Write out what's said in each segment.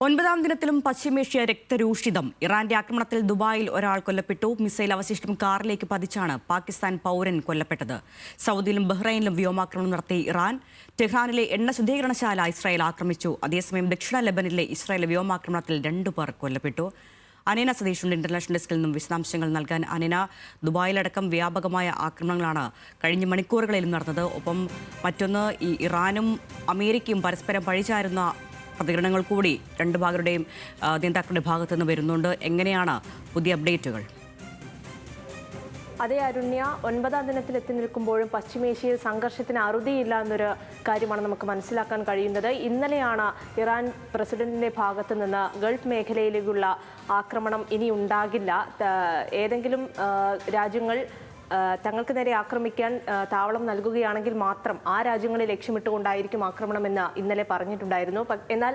ഒൻപതാം ദിനത്തിലും പശ്ചിമേഷ്യ രക്തരൂഷിതം. ഇറാന്റെ ആക്രമണത്തിൽ ദുബായിൽ ഒരാൾ കൊല്ലപ്പെട്ടു. മിസൈൽ അവശിഷ്ടം കാറിലേക്ക് പതിച്ചാണ് പാകിസ്ഥാൻ പൗരൻ കൊല്ലപ്പെട്ടത്. സൗദിയിലും ബഹ്റൈനിലും വ്യോമാക്രമണം നടത്തി ഇറാൻ. ടെഹ്റാനിലെ എണ്ണ ശുദ്ധീകരണശാല ഇസ്രായേൽ ആക്രമിച്ചു. അതേസമയം ദക്ഷിണ ലെബനിലെ ഇസ്രായേൽ വ്യോമാക്രമണത്തിൽ 2 പേർ കൊല്ലപ്പെട്ടു. അനീന സതീഷുണ്ട് ഇന്റർനാഷണൽ ഡെസ്കിൽ നിന്നും വിശദാംശങ്ങൾ നൽകാൻ. അനീന, ദുബായിലടക്കം വ്യാപകമായ ആക്രമണങ്ങളാണ് കഴിഞ്ഞ മണിക്കൂറുകളിലും നടന്നത്. ഒപ്പം മറ്റൊന്ന്, ഈ ഇറാനും അമേരിക്കയും പരസ്പരം പഴിചാരുന്ന പ്രതികരണങ്ങൾ കൂടി രണ്ട് ഭാഗരുടെയും നേതാക്കളുടെ ഭാഗത്തു നിന്ന് വരുന്നുണ്ട്. എങ്ങനെയാണ് പുതിയ അപ്ഡേറ്റുകൾ? അതേ അരുണ്യ, 9ാം ദിനത്തിൽ എത്തി നിൽക്കുമ്പോഴും പശ്ചിമേഷ്യയിൽ സംഘർഷത്തിന് അറുതിയില്ല എന്നൊരു കാര്യമാണ് നമുക്ക് മനസ്സിലാക്കാൻ കഴിയുന്നത്. ഇന്നലെയാണ് ഇറാൻ പ്രസിഡന്റിന്റെ ഭാഗത്തു നിന്ന് ഗൾഫ് മേഖലയിലേക്കുള്ള ആക്രമണം ഇനി ഉണ്ടാകില്ല, ഏതെങ്കിലും രാജ്യങ്ങൾ തങ്ങൾക്ക് നേരെ ആക്രമിക്കാൻ താവളം നൽകുകയാണെങ്കിൽ മാത്രം ആ രാജ്യങ്ങളെ ലക്ഷ്യമിട്ടുകൊണ്ടായിരിക്കും ആക്രമണമെന്ന് ഇന്നലെ പറഞ്ഞിട്ടുണ്ടായിരുന്നു. എന്നാൽ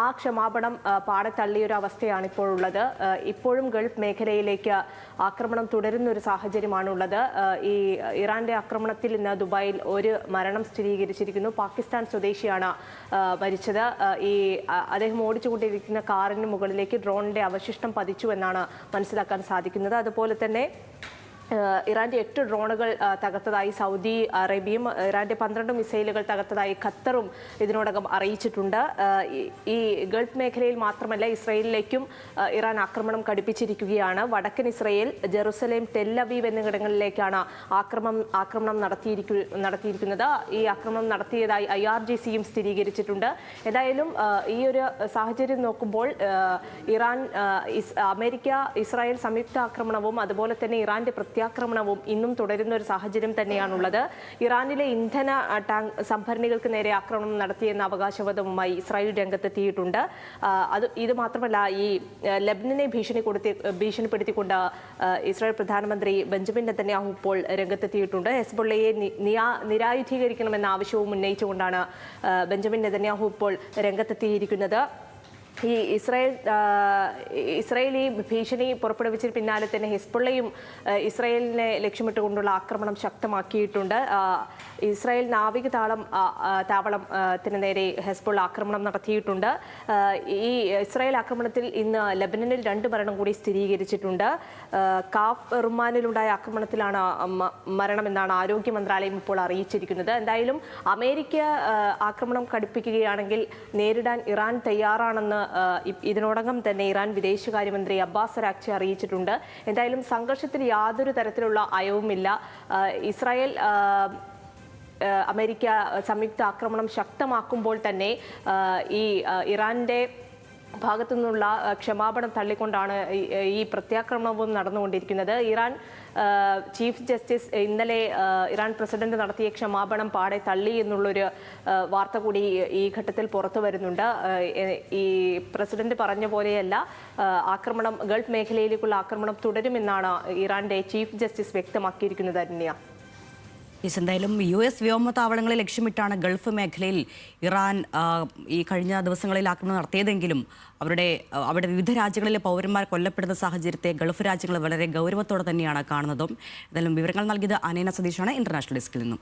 ആ ക്ഷമാപണം പാടെ തള്ളിയൊരു അവസ്ഥയാണ് ഇപ്പോഴുള്ളത്. ഇപ്പോഴും ഗൾഫ് മേഖലയിലേക്ക് ആക്രമണം തുടരുന്ന ഒരു സാഹചര്യമാണുള്ളത്. ഈ ഇറാന്റെ ആക്രമണത്തിൽ ഇന്ന് ദുബായിൽ ഒരു മരണം സ്ഥിരീകരിച്ചിരിക്കുന്നു. പാകിസ്ഥാൻ സ്വദേശിയാണ് മരിച്ചത്. അദ്ദേഹം ഓടിച്ചുകൊണ്ടിരിക്കുന്ന കാറിന് മുകളിലേക്ക് ഡ്രോണിന്റെ അവശിഷ്ടം പതിച്ചു എന്നാണ് മനസ്സിലാക്കാൻ സാധിക്കുന്നത്. അതുപോലെ തന്നെ ഇറാന്റെ 8 ഡ്രോണുകൾ തകർത്തതായി സൗദി അറേബ്യയും ഇറാന്റെ 12 മിസൈലുകൾ തകർത്തതായി ഖത്തറും ഇതിനോടകം അറിയിച്ചിട്ടുണ്ട്. ഈ ഗൾഫ് മേഖലയിൽ മാത്രമല്ല, ഇസ്രയേലിലേക്കും ഇറാൻ ആക്രമണം കടുപ്പിച്ചിരിക്കുകയാണ്. വടക്കൻ ഇസ്രയേൽ, ജെറുസലേം, ടെൽ അവീവ് എന്നിവിടങ്ങളിലേക്കാണ് ആക്രമണം നടത്തിയിരിക്കുന്നത്. ഈ ആക്രമണം നടത്തിയതായി IRGCയും സ്ഥിരീകരിച്ചിട്ടുണ്ട്. ഏതായാലും ഈ ഒരു സാഹചര്യം നോക്കുമ്പോൾ ഇറാൻ, അമേരിക്ക, ഇസ്രായേൽ സംയുക്ത ആക്രമണവും അതുപോലെ തന്നെ ഇറാന്റെ പ്രത്യാക്രമണവും ഇന്നും തുടരുന്ന ഒരു സാഹചര്യം തന്നെയാണുള്ളത്. ഇറാനിലെ ഇന്ധന ടാങ്ക് സംഭരണികൾക്ക് നേരെ ആക്രമണം നടത്തിയെന്ന അവകാശവാദവുമായി ഇസ്രായേൽ രംഗത്തെത്തിയിട്ടുണ്ട്. ഇത് മാത്രമല്ല, ഈ ലെബനനെ ഭീഷണിപ്പെടുത്തിക്കൊണ്ട് ഇസ്രായേൽ പ്രധാനമന്ത്രി ബെഞ്ചമിൻ നെതന്യാഹു ഇപ്പോൾ രംഗത്തെത്തിയിട്ടുണ്ട്. ഹെസ്ബുള്ളയെ നിരായുധീകരിക്കണമെന്ന ആവശ്യവും ഉന്നയിച്ചുകൊണ്ടാണ് ബെഞ്ചമിൻ നെതന്യാഹു ഇപ്പോൾ രംഗത്തെത്തിയിരിക്കുന്നത്. ഈ ഇസ്രായേൽ ഈ ഭീഷണി പുറപ്പെടുവിച്ചതിന് പിന്നാലെ തന്നെ ഹെസ്ബുള്ളയും ഇസ്രായേലിനെ ലക്ഷ്യമിട്ടുകൊണ്ടുള്ള ആക്രമണം ശക്തമാക്കിയിട്ടുണ്ട്. ഇസ്രായേൽ നാവിക താവളത്തിന് നേരെ ഹെസ്ബുള്ള ആക്രമണം നടത്തിയിട്ടുണ്ട്. ഈ ഇസ്രായേൽ ആക്രമണത്തിൽ ഇന്ന് ലെബനനിൽ 2 മരണം കൂടി സ്ഥിരീകരിച്ചിട്ടുണ്ട്. കാഫ് റുമാനിലുണ്ടായ ആക്രമണത്തിലാണ് മരണമെന്നാണ് ആരോഗ്യ മന്ത്രാലയം ഇപ്പോൾ അറിയിച്ചിരിക്കുന്നത്. എന്തായാലും അമേരിക്ക ആക്രമണം കടുപ്പിക്കുകയാണെങ്കിൽ നേരിടാൻ ഇറാൻ തയ്യാറാണെന്ന് ഇതിനോടകം തന്നെ ഇറാൻ വിദേശകാര്യമന്ത്രി അബ്ബാസ് അരാക്ചി അറിയിച്ചിട്ടുണ്ട്. എന്തായാലും സംഘർഷത്തിന് യാതൊരു തരത്തിലുള്ള അയവുമില്ല. ഇസ്രായേൽ അമേരിക്ക സംയുക്ത ആക്രമണം ശക്തമാക്കുമ്പോൾ തന്നെ ഈ ഇറാന്റെ ഭാഗത്തു നിന്നുള്ള ക്ഷമാപണം തള്ളിക്കൊണ്ടാണ് ഈ പ്രത്യാക്രമണവും നടന്നുകൊണ്ടിരിക്കുന്നത്. ഇറാൻ ചീഫ് ജസ്റ്റിസ് ഇന്നലെ ഇറാൻ പ്രസിഡന്റ് നടത്തിയ ക്ഷമാപണം പാടെ തള്ളി എന്നുള്ളൊരു വാർത്ത കൂടി ഈ ഘട്ടത്തിൽ പുറത്തു വരുന്നുണ്ട്. ഈ പ്രസിഡന്റ് പറഞ്ഞ പോലെയല്ല, ഗൾഫ് മേഖലയിലേക്കുള്ള ആക്രമണം തുടരുമെന്നാണ് ഇറാന്റെ ചീഫ് ജസ്റ്റിസ് വ്യക്തമാക്കിയിരിക്കുന്നത്. അന്യ എന്തായാലും US വ്യോമതാവളങ്ങളെ ലക്ഷ്യമിട്ടാണ് ഗൾഫ് മേഖലയിൽ ഇറാൻ ഈ കഴിഞ്ഞ ദിവസങ്ങളിൽ ആക്രമണം നടത്തിയതെങ്കിലും അവിടെ വിവിധ രാജ്യങ്ങളിലെ പൗരന്മാർ കൊല്ലപ്പെടുന്ന സാഹചര്യത്തെ ഗൾഫ് രാജ്യങ്ങൾ വളരെ ഗൗരവത്തോടെ തന്നെയാണ് കാണുന്നതും. എന്തായാലും വിവരങ്ങൾ നൽകിയത് അനീന സതീഷാണ് ഇന്റർനാഷണൽ ഡെസ്കിൽ നിന്നും.